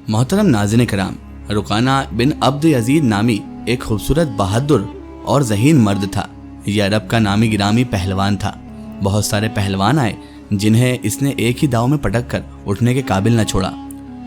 محترم ناظرین کرام، رکانہ بن عبد یزید نامی ایک خوبصورت بہادر اور ذہین مرد تھا۔ یہ عرب کا نامی گرامی پہلوان تھا۔ بہت سارے پہلوان آئے جنہیں اس نے ایک ہی داؤ میں پٹک کر اٹھنے کے قابل نہ چھوڑا۔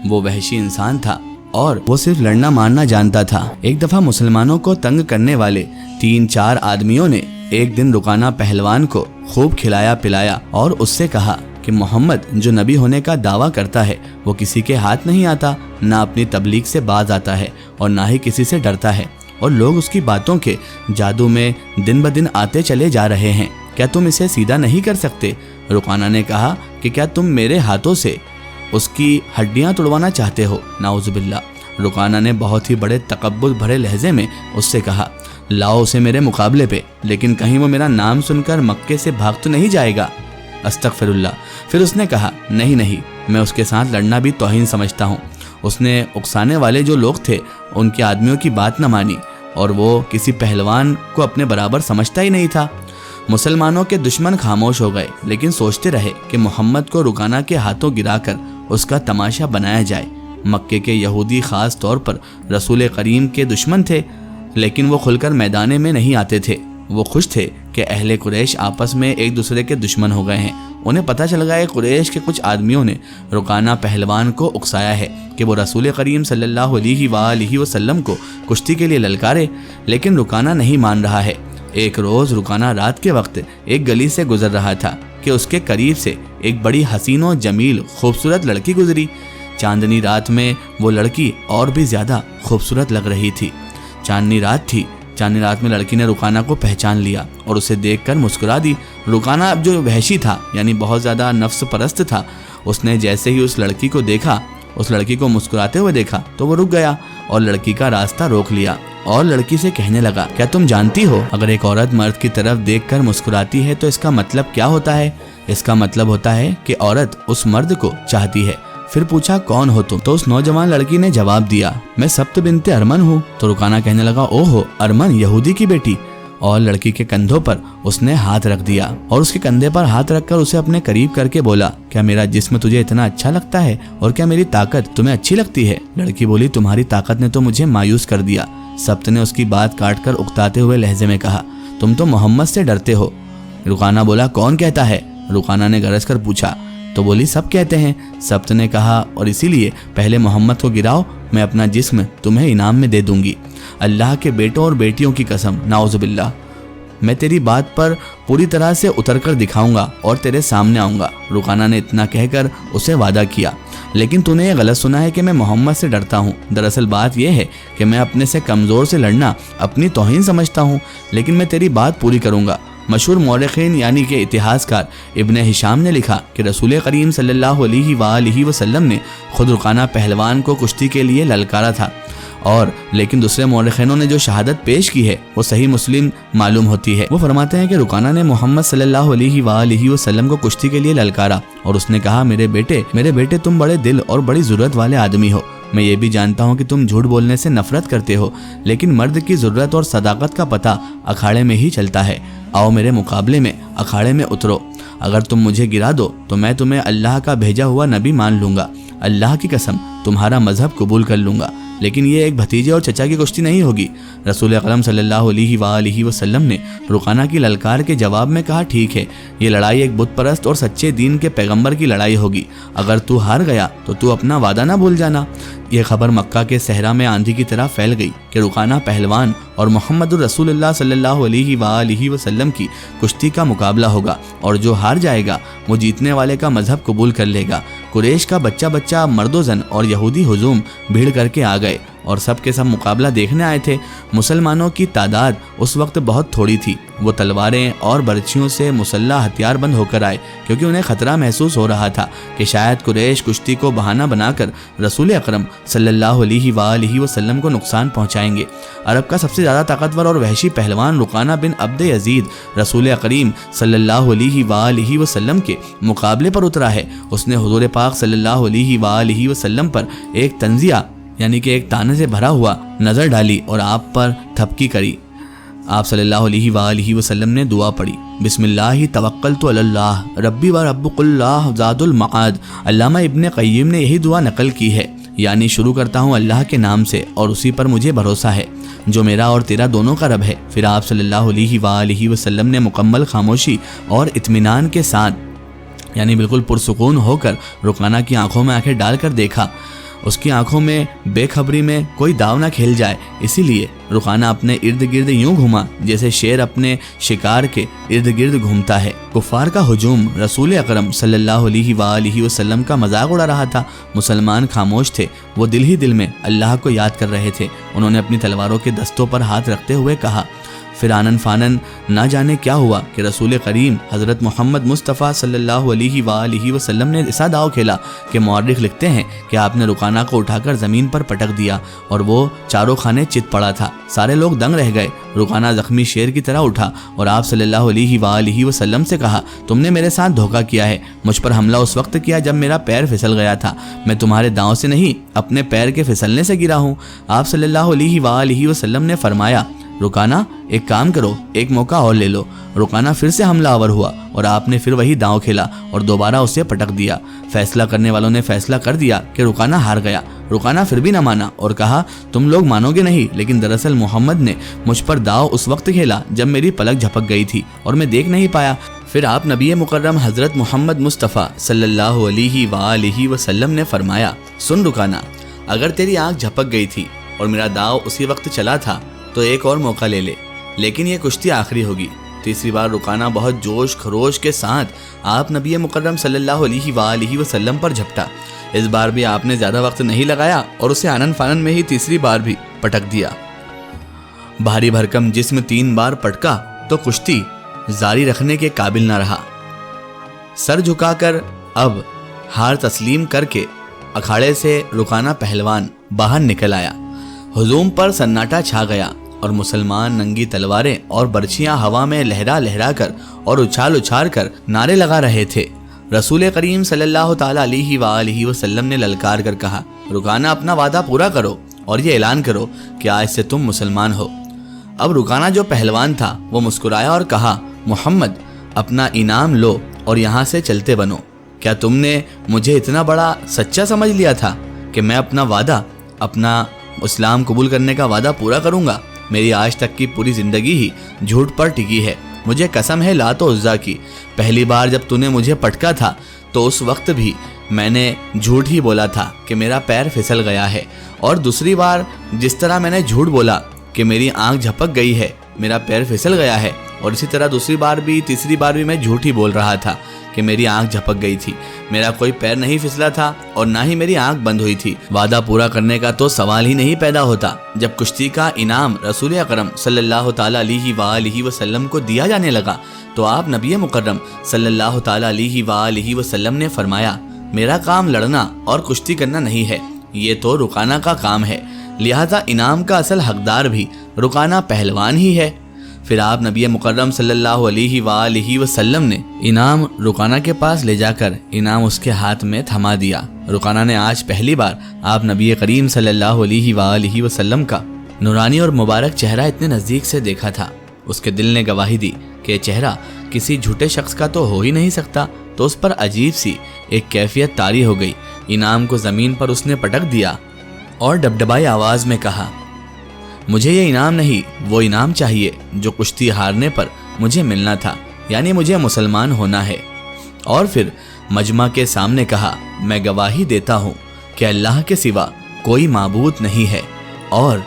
وہ وحشی انسان تھا اور وہ صرف لڑنا مارنا جانتا تھا۔ ایک دفعہ مسلمانوں کو تنگ کرنے والے 3-4 آدمیوں نے ایک دن رکانہ پہلوان کو خوب کھلایا پلایا اور اس سے کہا کہ محمد جو نبی ہونے کا دعویٰ کرتا ہے وہ کسی کے ہاتھ نہیں آتا، نہ اپنی تبلیغ سے باز آتا ہے اور نہ ہی کسی سے ڈرتا ہے، اور لوگ اس کی باتوں کے جادو میں دن بدن آتے چلے جا رہے ہیں۔ کیا تم اسے سیدھا نہیں کر سکتے؟ رکانہ نے کہا کہ کیا تم میرے ہاتھوں سے اس کی ہڈیاں توڑوانا چاہتے ہو؟ نعوذ باللہ۔ رکانہ نے بہت ہی بڑے تکبر بھرے لہجے میں اس سے کہا، لاؤ اسے میرے مقابلے پہ، لیکن کہیں وہ میرا نام سن کر مکے سے بھاگ تو نہیں جائے گا؟ استغفر اللہ۔ پھر اس نے کہا، نہیں، میں اس کے ساتھ لڑنا بھی توہین سمجھتا ہوں۔ اس نے اکسانے والے جو لوگ تھے ان کے آدمیوں کی بات نہ مانی اور وہ کسی پہلوان کو اپنے برابر سمجھتا ہی نہیں تھا۔ مسلمانوں کے دشمن خاموش ہو گئے، لیکن سوچتے رہے کہ محمد کو رکانہ کے ہاتھوں گرا کر اس کا تماشا بنایا جائے۔ مکے کے یہودی خاص طور پر رسول کریم کے دشمن تھے، لیکن وہ کھل کر میدانے میں نہیں آتے تھے۔ وہ خوش تھے کہ اہل قریش آپس میں ایک دوسرے کے دشمن ہو گئے ہیں۔ انہیں پتہ چل گیا کہ قریش کے کچھ آدمیوں نے رکانہ پہلوان کو اکسایا ہے کہ وہ رسول کریم صلی اللہ علیہ وآلہ وسلم کو کشتی کے لیے للکارے، لیکن رکانہ نہیں مان رہا ہے۔ ایک روز رکانہ رات کے وقت ایک گلی سے گزر رہا تھا کہ اس کے قریب سے ایک بڑی حسین و جمیل خوبصورت لڑکی گزری۔ چاندنی رات میں وہ لڑکی اور بھی زیادہ خوبصورت لگ رہی تھی۔ چاندنی رات میں لڑکی نے رکانہ کو پہچان لیا اور اسے دیکھ کر مسکرا دی۔ رکانہ اب جو وحشی تھا، یعنی بہت زیادہ نفس پرست تھا، اس نے جیسے ہی اس لڑکی کو مسکراتے ہوئے دیکھا تو وہ رک گیا اور لڑکی کا راستہ روک لیا اور لڑکی سے کہنے لگا، کیا تم جانتی ہو اگر ایک عورت مرد کی طرف دیکھ کر مسکراتی ہے تو اس کا مطلب کیا ہوتا ہے؟ اس کا مطلب ہوتا ہے کہ عورت اس مرد کو چاہتی ہے۔ پھر پوچھا، کون ہو تم؟ تو اس نوجوان لڑکی نے جواب دیا، میں سبت بنت ارمن ہوں۔ تو رکانہ کہنے لگا، اوہو، ارمن یہودی کی بیٹی؟ اور لڑکی کے کندھوں پر اس نے ہاتھ رکھ دیا اور اس کے کندھے پر ہاتھ رکھ کر اسے اپنے قریب کر کے بولا، کیا میرا جسم تجھے اتنا اچھا لگتا ہے اور کیا میری طاقت تمہیں اچھی لگتی ہے؟ لڑکی بولی، تمہاری طاقت نے تو مجھے مایوس کر دیا۔ سبت نے اس کی بات کاٹ کر اکتاتے ہوئے لہجے میں کہا، تم تو محمد سے ڈرتے ہو۔ رکانہ بولا، کون کہتا ہے؟ رکانہ نے گرج کر پوچھا تو بولی، سب کہتے ہیں۔ سبت نے کہا، اور اسی لیے پہلے محمد کو گراؤ، میں اپنا جسم تمہیں انعام میں دے دوں گی۔ اللہ کے بیٹوں اور بیٹیوں کی قسم، نعوذ باللہ، میں تیری بات پر پوری طرح سے اتر کر دکھاؤں گا اور تیرے سامنے آؤں گا۔ رکانہ نے اتنا کہہ کر اسے وعدہ کیا، لیکن تو نے یہ غلط سنا ہے کہ میں محمد سے ڈرتا ہوں۔ دراصل بات یہ ہے کہ میں اپنے سے کمزور سے لڑنا اپنی توہین سمجھتا ہوں، لیکن میں تیری بات پوری کروں گا۔ مشہور مورخین یعنی کہ اتہاسکار ابن ہشام نے لکھا کہ رسول کریم صلی اللہ علیہ وآلہ وسلم نے خود رکانہ پہلوان کو کشتی کے لیے للکارا تھا، اور لیکن دوسرے مورخینوں نے جو شہادت پیش کی ہے وہ صحیح مسلم معلوم ہوتی ہے۔ وہ فرماتے ہیں کہ رکانہ نے محمد صلی اللہ علیہ وآلہ وسلم کو کشتی کے لیے للکارا اور اس نے کہا، میرے بیٹے تم بڑے دل اور بڑی ضرورت والے آدمی ہو۔ میں یہ بھی جانتا ہوں کہ تم جھوٹ بولنے سے نفرت کرتے ہو، لیکن مرد کی ضرورت اور صداقت کا پتہ اکھاڑے میں ہی چلتا ہے۔ آؤ میرے مقابلے میں اکھاڑے میں اترو۔ اگر تم مجھے گرا دو تو میں تمہیں اللہ کا بھیجا ہوا نبی مان لوں گا۔ اللہ کی قسم تمہارا مذہب قبول کر لوں گا، لیکن یہ ایک بھتیجے اور چچا کی کشتی نہیں ہوگی۔ رسول اکرم صلی اللہ علیہ وآلہ وسلم نے رکانہ کی للکار کے جواب میں کہا، ٹھیک ہے، یہ لڑائی ایک بت پرست اور سچے دین کے پیغمبر کی لڑائی ہوگی۔ اگر تو ہار گیا تو تو اپنا وعدہ نہ بھول جانا۔ یہ خبر مکہ کے صحرا میں آندھی کی طرح پھیل گئی کہ رکانہ پہلوان اور محمد الرسول اللہ صلی اللہ علیہ وآلہ وسلم کی کشتی کا مقابلہ ہوگا، اور جو ہار جائے گا وہ جیتنے والے کا مذہب قبول کر لے گا۔ قریش کا بچہ مرد و زن اور یہودی ہجوم بھیڑ کر کے آ گئے اور سب کے سب مقابلہ دیکھنے آئے تھے۔ مسلمانوں کی تعداد اس وقت بہت تھوڑی تھی۔ وہ تلواریں اور برچھیوں سے مسلح ہتھیار بند ہو کر آئے، کیونکہ انہیں خطرہ محسوس ہو رہا تھا کہ شاید قریش کشتی کو بہانہ بنا کر رسول اکرم صلی اللہ علیہ وآلہ وسلم کو نقصان پہنچائیں گے۔ عرب کا سب سے زیادہ طاقتور اور وحشی پہلوان رکانہ بن عبد یزید رسول کریم صلی اللہ علیہ وآلہ وسلم کے مقابلے پر اترا ہے۔ اس نے حضور پاک صلی اللہ علیہ وآلہ وسلم پر ایک تنزیہ یعنی کہ ایک تانے سے بھرا ہوا نظر ڈالی اور آپ پر تھپکی کری۔ آپ صلی اللہ علیہ وآلہ وسلم نے دعا پڑھی، بسم اللہ توکلت علی اللہ ربی و ربک اللہ ذات المعاد۔ علامہ ابن قیم نے یہی دعا نقل کی ہے۔ یعنی شروع کرتا ہوں اللہ کے نام سے اور اسی پر مجھے بھروسہ ہے جو میرا اور تیرا دونوں کا رب ہے۔ پھر آپ صلی اللہ علیہ وآلہ وسلم نے مکمل خاموشی اور اطمینان کے ساتھ یعنی بالکل پرسکون ہو کر رکانہ کی آنکھوں میں آنکھیں ڈال کر دیکھا۔ اس کی آنکھوں میں بے خبری میں کوئی داو نہ کھیل جائے، اسی لیے رکانہ اپنے ارد گرد یوں گھوما جیسے شیر اپنے شکار کے ارد گرد گھومتا ہے۔ کفار کا ہجوم رسول اکرم صلی اللہ علیہ وآلہ وسلم کا مذاق اڑا رہا تھا۔ مسلمان خاموش تھے، وہ دل ہی دل میں اللہ کو یاد کر رہے تھے۔ انہوں نے اپنی تلواروں کے دستوں پر ہاتھ رکھتے ہوئے کہا۔ پھر آنن فانن نہ جانے کیا ہوا کہ رسول کریم حضرت محمد مصطفیٰ صلی اللہ علیہ وآلہ وسلم نے ایسا داؤ کھیلا کہ مورخ لکھتے ہیں کہ آپ نے رکانہ کو اٹھا کر زمین پر پٹک دیا اور وہ چاروں خانے چت پڑا تھا۔ سارے لوگ دنگ رہ گئے۔ رکانہ زخمی شیر کی طرح اٹھا اور آپ صلی اللہ علیہ وآلہ وسلم سے کہا، تم نے میرے ساتھ دھوکہ کیا ہے۔ مجھ پر حملہ اس وقت کیا جب میرا پیر پھسل گیا تھا۔ میں تمہارے داؤں سے نہیں اپنے پیر کے پھسلنے سے گرا ہوں۔ آپ صلی اللہ علیہ وآلہ وسلم نے فرمایا، رکانہ ایک کام کرو، ایک موقع اور لے لو۔ رکانہ پھر سے حملہ آور ہوا اور آپ نے پھر وہی داؤں کھیلا اور دوبارہ اسے پٹک دیا۔ فیصلہ کرنے والوں نے فیصلہ کر دیا کہ رکانہ ہار گیا۔ رکانہ پھر بھی نہ مانا اور کہا، تم لوگ مانو گے نہیں، لیکن دراصل محمد نے مجھ پر داؤ اس وقت کھیلا جب میری پلک جھپک گئی تھی اور میں دیکھ نہیں پایا۔ پھر آپ نبی مکرم حضرت محمد مصطفیٰ صلی اللہ علیہ وآلہ وسلم نے فرمایا، سن رکانہ، اگر تیری آنکھ جھپک گئی تھی اور میرا داؤ اسی وقت چلا تھا تو ایک اور موقع لے لے، لیکن یہ کشتی آخری ہوگی۔ تیسری بار رکانہ بہت جوش خروش کے ساتھ آپ نبی مکرم صلی اللہ علیہ وآلہ وسلم پر جھپٹا۔ اس بار بھی آپ نے زیادہ وقت نہیں لگایا اور اسے آنن فانن میں ہی تیسری بار بھی پٹک دیا۔ بھاری بھرکم جسم 3 بار پٹکا تو کشتی جاری رکھنے کے قابل نہ رہا۔ سر جھکا کر اب ہار تسلیم کر کے اکھاڑے سے رکانہ پہلوان باہر نکل آیا۔ ہجوم پر سناٹا چھا گیا اور مسلمان ننگی تلواریں اور برچیاں ہوا میں لہرا لہرا کر اور اچھال اچھال کر نعرے لگا رہے تھے۔ رسول کریم صلی اللہ تعالی علیہ وآلہ وسلم نے للکار کر کہا، رکانہ اپنا وعدہ پورا کرو اور یہ اعلان کرو کہ آج سے تم مسلمان ہو۔ اب رکانہ جو پہلوان تھا وہ مسکرایا اور کہا، محمد اپنا انعام لو اور یہاں سے چلتے بنو۔ کیا تم نے مجھے اتنا بڑا سچا سمجھ لیا تھا کہ میں اپنا اسلام قبول کرنے کا وعدہ پورا کروں گا؟ میری آج تک کی پوری زندگی ہی جھوٹ پر ٹکی ہے۔ مجھے قسم ہے لات و عزا کی، پہلی بار جب تو نے مجھے پٹکا تھا تو اس وقت بھی میں نے جھوٹ ہی بولا تھا کہ میرا پیر پھسل گیا ہے، اور دوسری بار جس طرح میں نے جھوٹ بولا کہ میری آنکھ جھپک گئی ہے، میرا پیر پھسل گیا ہے، اور اسی طرح دوسری بار بھی تیسری بار بھی میں جھوٹ ہی بول رہا تھا کہ میری آنکھ جھپک گئی تھی۔ میرا کوئی پیر نہیں پھسلا تھا اور نہ ہی میری آنکھ بند ہوئی تھی۔ وعدہ پورا کرنے کا تو سوال ہی نہیں پیدا ہوتا۔ جب کشتی کا انعام رسول اکرم صلی اللہ تعالی علیہ وآلہ وسلم کو دیا جانے لگا تو آپ نبی مکرم صلی اللہ تعالی علیہ وآلہ وسلم نے فرمایا، میرا کام لڑنا اور کشتی کرنا نہیں ہے، یہ تو رکانہ کا کام ہے، لہذا انعام کا اصل حقدار بھی رکانہ پہلوان ہی ہے۔ پھر آپ نبی مکرم صلی اللہ علیہ وآلہ وسلم نے انعام رکانہ کے پاس لے جا کر انعام اس کے ہاتھ میں تھما دیا۔ رکانہ نے آج پہلی بار آپ نبی کریم صلی اللہ علیہ وآلہ وسلم کا نورانی اور مبارک چہرہ اتنے نزدیک سے دیکھا تھا۔ اس کے دل نے گواہی دی کہ چہرہ کسی جھوٹے شخص کا تو ہو ہی نہیں سکتا، تو اس پر عجیب سی ایک کیفیت طاری ہو گئی۔ انعام کو زمین پر اس نے پٹک دیا اور ڈبڈبائی آواز میں کہا، مجھے یہ انعام نہیں، وہ انعام چاہیے جو کشتی ہارنے پر مجھے ملنا تھا، یعنی مجھے مسلمان ہونا ہے۔ اور پھر مجمع کے سامنے کہا، میں گواہی دیتا ہوں کہ اللہ کے سوا کوئی معبود نہیں ہے اور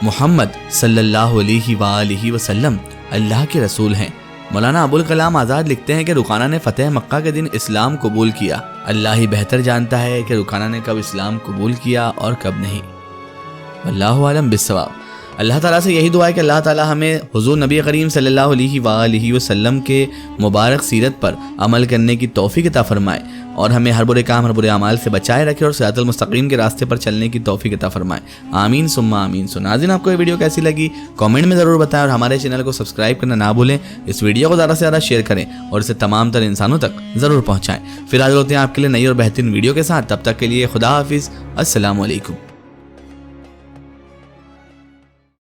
محمد صلی اللہ علیہ وآلہ وسلم اللہ کے رسول ہیں۔ مولانا ابوالکلام آزاد لکھتے ہیں کہ رکانہ نے فتح مکہ کے دن اسلام قبول کیا۔ اللہ ہی بہتر جانتا ہے کہ رکانہ نے کب اسلام قبول کیا اور کب نہیں۔ واللہ عالم بالصواب۔ اللہ تعالیٰ سے یہی دعا ہے کہ اللہ تعالیٰ ہمیں حضور نبی کریم صلی اللہ علیہ وآلہ وسلم کے مبارک سیرت پر عمل کرنے کی توفیق عطا فرمائے اور ہمیں ہر برے کام، ہر برے اعمال سے بچائے رکھے اور صراط المستقیم کے راستے پر چلنے کی توفیق عطا فرمائے۔ آمین ثم آمین۔ ناظرین، آپ کو یہ ویڈیو کیسی لگی کامنٹ میں ضرور بتائیں اور ہمارے چینل کو سبسکرائب کرنا نہ بھولیں۔ اس ویڈیو کو زیادہ سے زیادہ شیئر کریں اور اسے تمام تر انسانوں تک ضرور پہنچائیں۔ پھر حاضر ہوتے ہیں آپ کے لیے نئی اور بہترین ویڈیو کے ساتھ، تب تک کے لیے خدا حافظ، السلام علیکم۔